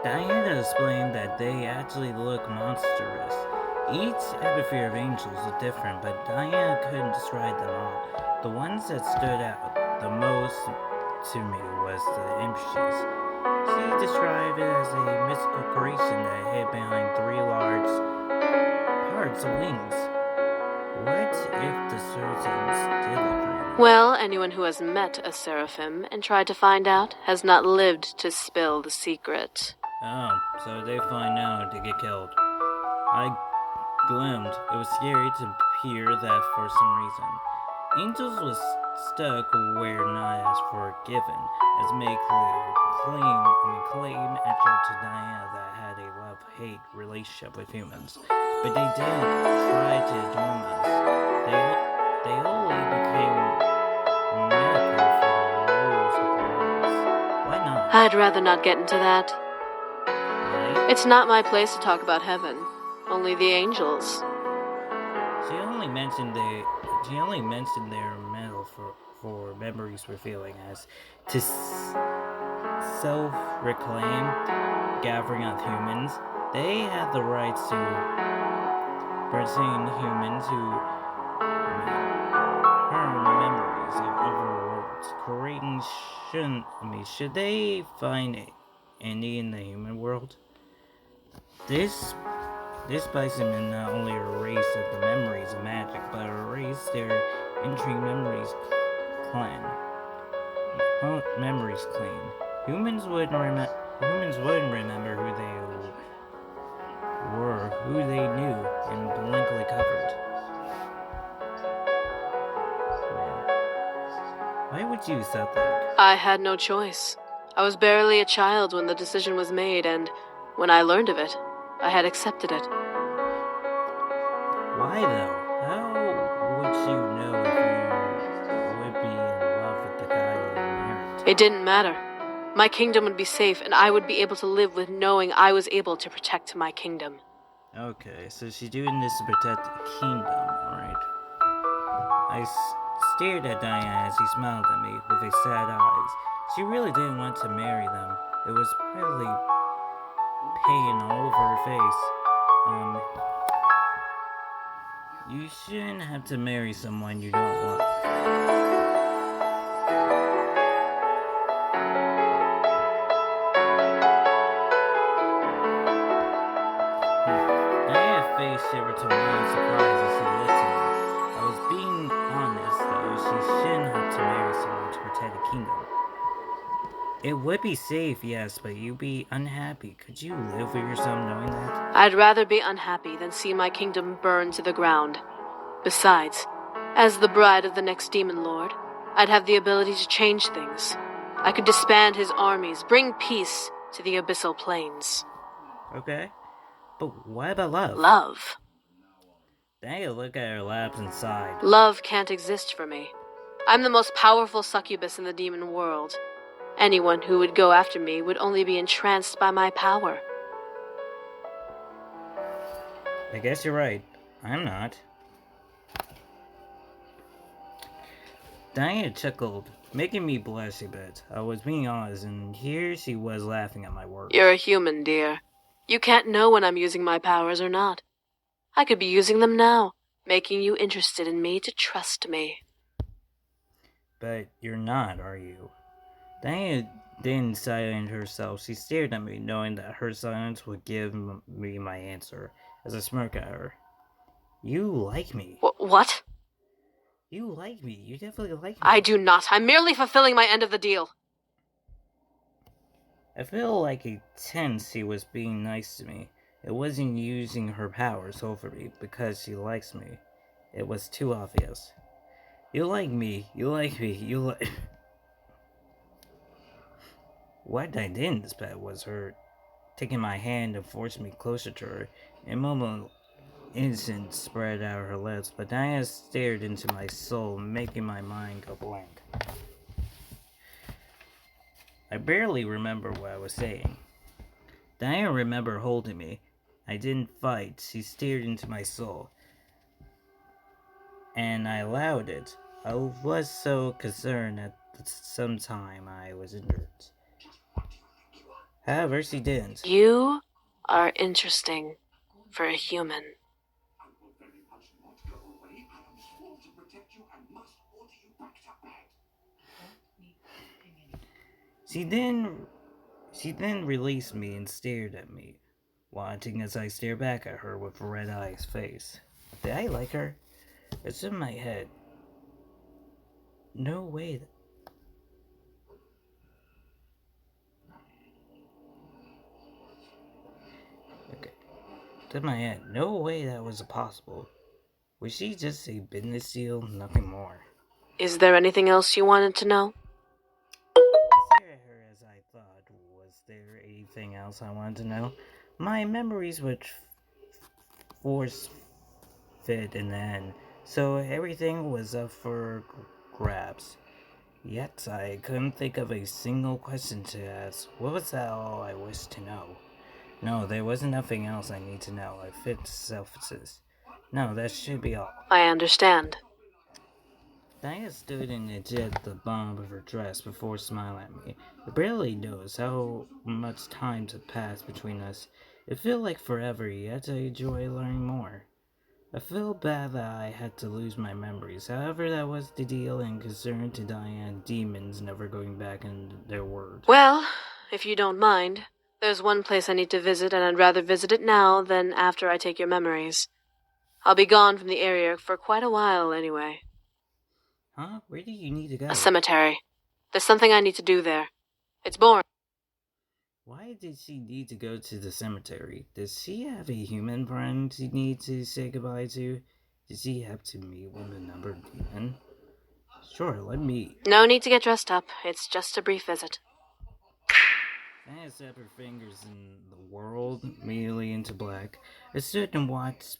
Diana explained that they actually look monstrous. Each atmosphere of angels is different, but Diana couldn't describe them all. The ones that stood out the most to me was the Imshis. She described it as a mystical creation that hid behind three large parts of wings. What if the Sultans did look like that? Well, anyone who has met a seraphim and tried to find out has not lived to spill the secret. Oh, so they find out to get killed. I gloomed. It was scary to hear that for some reason. Angels was stuck where not as forgiven, as made clear. Claim actual to Diana that had a love-hate relationship with humans. But they didn't try to doom us. They only became medical for the rules of the worlds. Why not? I'd rather not get into that. Why? It's not my place to talk about heaven. Only the angels. She only mentioned their medal for memories we're feeling as to self-reclaim gathering of humans. They have the rights to pursuing humans who harm memories of other worlds. Creating should they find any in the human world? This bison did not only erase the memories of magic, but erase their entering clan. Memories clean. Humans wouldn't remember who they were, who they knew, and blankly covered. Man, why would you accept that? I had no choice. I was barely a child when the decision was made, and when I learned of it, I had accepted it. Why though? How would you know if you would be in love with the guy you married? It didn't matter. My kingdom would be safe, and I would be able to live with knowing I was able to protect my kingdom. Okay, so she's doing this to protect the kingdom, alright. I stared at Diana as she smiled at me with a sad eyes. She really didn't want to marry them. It was probably pain all over her face. You shouldn't have to marry someone you don't love. Diana's face shivered to one surprise as she looked at me. I was being honest, though. She shouldn't have to marry someone to protect a kingdom. It would be safe, yes, but you'd be unhappy. Could you live with yourself knowing that? I'd rather be unhappy than see my kingdom burn to the ground. Besides, as the bride of the next demon lord, I'd have the ability to change things. I could disband his armies, bring peace to the abyssal plains. Okay. But what about love? Love. Diana looked at her laps and sighed. Love can't exist for me. I'm the most powerful succubus in the demon world. Anyone who would go after me would only be entranced by my power. I guess you're right. I'm not. Diana chuckled, making me blush a bit. I was being honest, and here she was laughing at my words. You're a human, dear. You can't know when I'm using my powers or not. I could be using them now, making you interested in me to trust me. But you're not, are you? Diana didn't silence herself. She stared at me, knowing that her silence would give me my answer, as I smirked at her. You like me. What? You like me. You definitely like me. I do not. I'm merely fulfilling my end of the deal. I feel like a tense she was being nice to me. It wasn't using her powers over me because she likes me. It was too obvious. You like me. You like me. You like... What I didn't expect was her taking my hand and forcing me closer to her. In a moment, innocence spread out her lips, but Diana stared into my soul, making my mind go blank. I barely remember what I was saying. Diana remembered holding me. I didn't fight. She stared into my soul. And I allowed it. I was so concerned at some time I was injured. However, she didn't. You are interesting for a human. She then She then released me and stared at me, watching as I stared back at her with a red eyes face. Did I like her? It's in my head. No way. Okay. It's in my head. No way that was possible. Was she just a business deal? Nothing more. Is there anything else you wanted to know? I stared at her as I thought. Was there anything else I wanted to know? My memories would force fit in the end, so everything was up for grabs. Yet I couldn't think of a single question to ask. What was that all I wished to know? No, there wasn't nothing else I need to know. I fit self-assist. No, that should be all. I understand. Diana stood and adjusted the bottom of her dress before smiling at me. I barely noticed how much time had passed between us. It felt like forever, yet I enjoy learning more. I feel bad that I had to lose my memories. However, that was the deal and concerned to Diane demons never going back in their word. Well, if you don't mind, there's one place I need to visit, and I'd rather visit it now than after I take your memories. I'll be gone from the area for quite a while anyway. Huh? Where do you need to go? A cemetery. There's something I need to do there. It's boring. Why did she need to go to the cemetery? Does she have a human friend she needs to say goodbye to? Did she have to meet with another demon? Sure, let me. No need to get dressed up. It's just a brief visit. Diana snapped her fingers and the world immediately into black. I stood and watched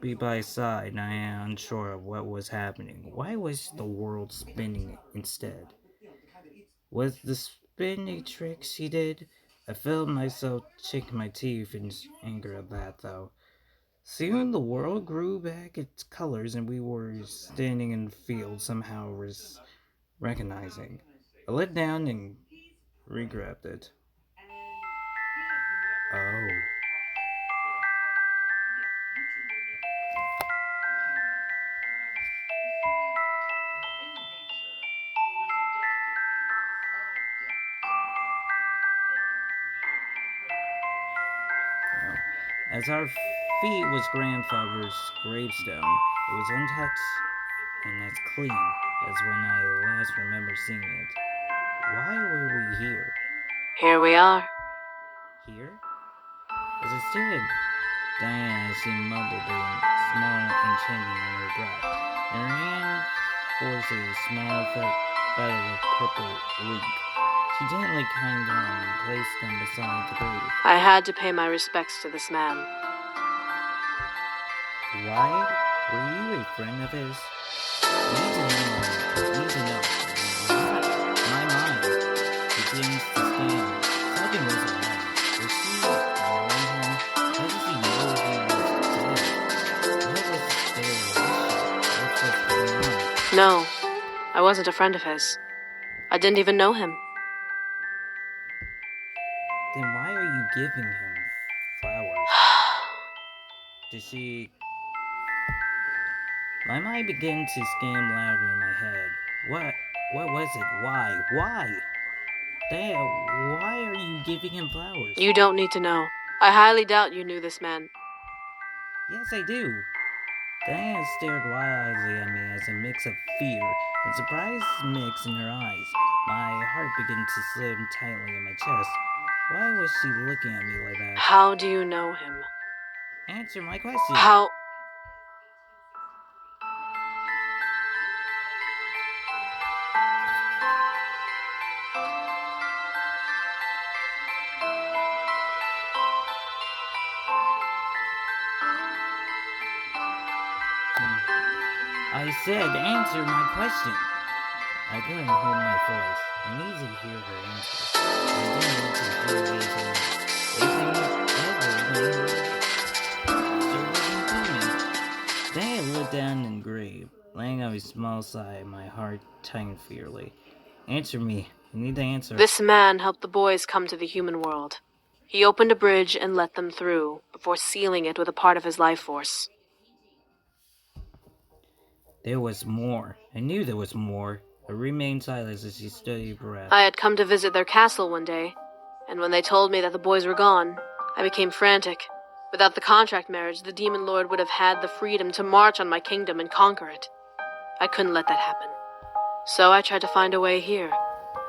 be by his side, and I am unsure of what was happening. Why was the world spinning instead? Was the spin a trick she did? I felt myself checking my teeth in anger at that, though. Soon the world grew back its colors, and we were standing in the field, somehow was recognizing. I let down and re-grabbed it. Oh. As our feet was grandfather's gravestone, it was untouched and as clean as when I last remember seeing it. Why were we here? Here we are. Here? As I stared at Diana, she mumbled a small enchanting on her breath, and her hand forced a small feather of purple ink. She gently came down and placed them beside the grave. I had to pay my respects to this man. Why? Were you a friend of his? Need to know. My mind begins to scan. Something was wrong. Was she knowing him? How did he know he was dead? What was their relationship? What was going on? No, I wasn't a friend of his. I didn't even know him. Then why are you giving him flowers? Did she... My mind began to scan louder in my head. What was it? Why? Dad, why are you giving him flowers? You don't need to know. I highly doubt you knew this man. Yes, I do. Diana stared wildly at me as a mix of fear and surprise mixed in her eyes. My heart began to slim tightly in my chest. Why was she looking at me like that? How do you know him? Answer my question. How? I said, answer my question. I couldn't hold my voice. I needed to hear her answer. I didn't want to hear anything Then I looked down and grieved, laying on a small sigh, my heart tightened fiercely. Answer me. You need to answer. This man helped the boys come to the human world. He opened a bridge and let them through, before sealing it with a part of his life force. There was more. I knew there was more. I remained silent as she studied her breath. I had come to visit their castle one day, and when they told me that the boys were gone, I became frantic. Without the contract marriage, the Demon Lord would have had the freedom to march on my kingdom and conquer it. I couldn't let that happen. So I tried to find a way here.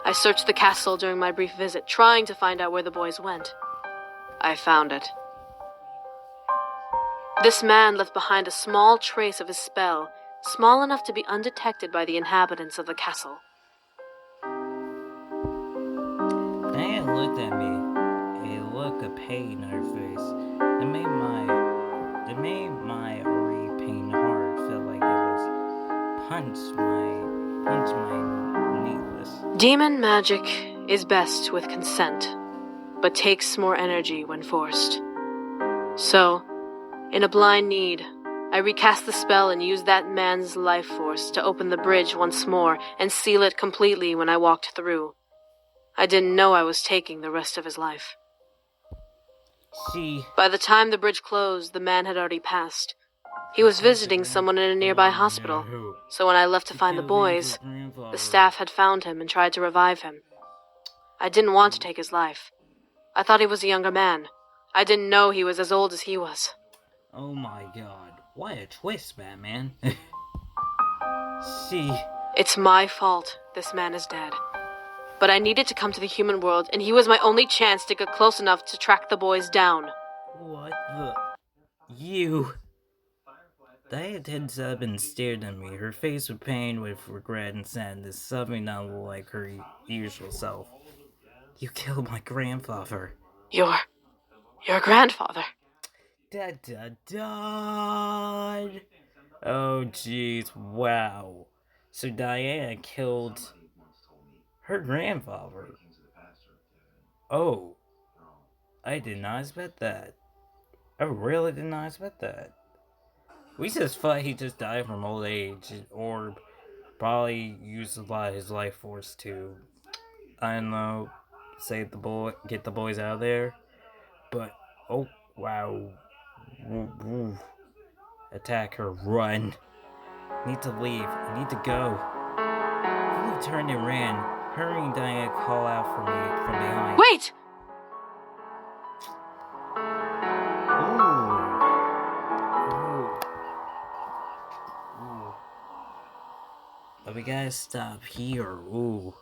I searched the castle during my brief visit, trying to find out where the boys went. I found it. This man left behind a small trace of his spell, small enough to be undetected by the inhabitants of the castle. Diane looked at me, a look of pain on her face. It made my already pain heart feel like it was punch my needless. Demon magic is best with consent, but takes more energy when forced. So, in a blind need, I recast the spell and used that man's life force to open the bridge once more and seal it completely when I walked through. I didn't know I was taking the rest of his life. By the time the bridge closed, the man had already passed. He was visiting someone in a nearby hospital, so when I left to find the boys, the staff had found him and tried to revive him. I didn't want to take his life. I thought he was a younger man. I didn't know he was as old as he was. Oh my god, what a twist, Batman. It's my fault this man is dead. But I needed to come to the human world, and he was my only chance to get close enough to track the boys down. What the... You... Diana tensed up and stared at me, her face with pain, with regret and sadness, something not like her usual self. You killed my grandfather. Your grandfather. Da. Oh jeez, wow. So Diana killed her grandfather. Oh, I did not expect that. I really did not expect that. We just thought he just died from old age, or probably used a lot of his life force to, I don't know, save the boy, get the boys out of there. But, oh, wow. Attack her, run. Need to leave, I need to go. He turned and ran, hurrying Diana to call out for me from behind. Wait! But we gotta stop here. Ooh.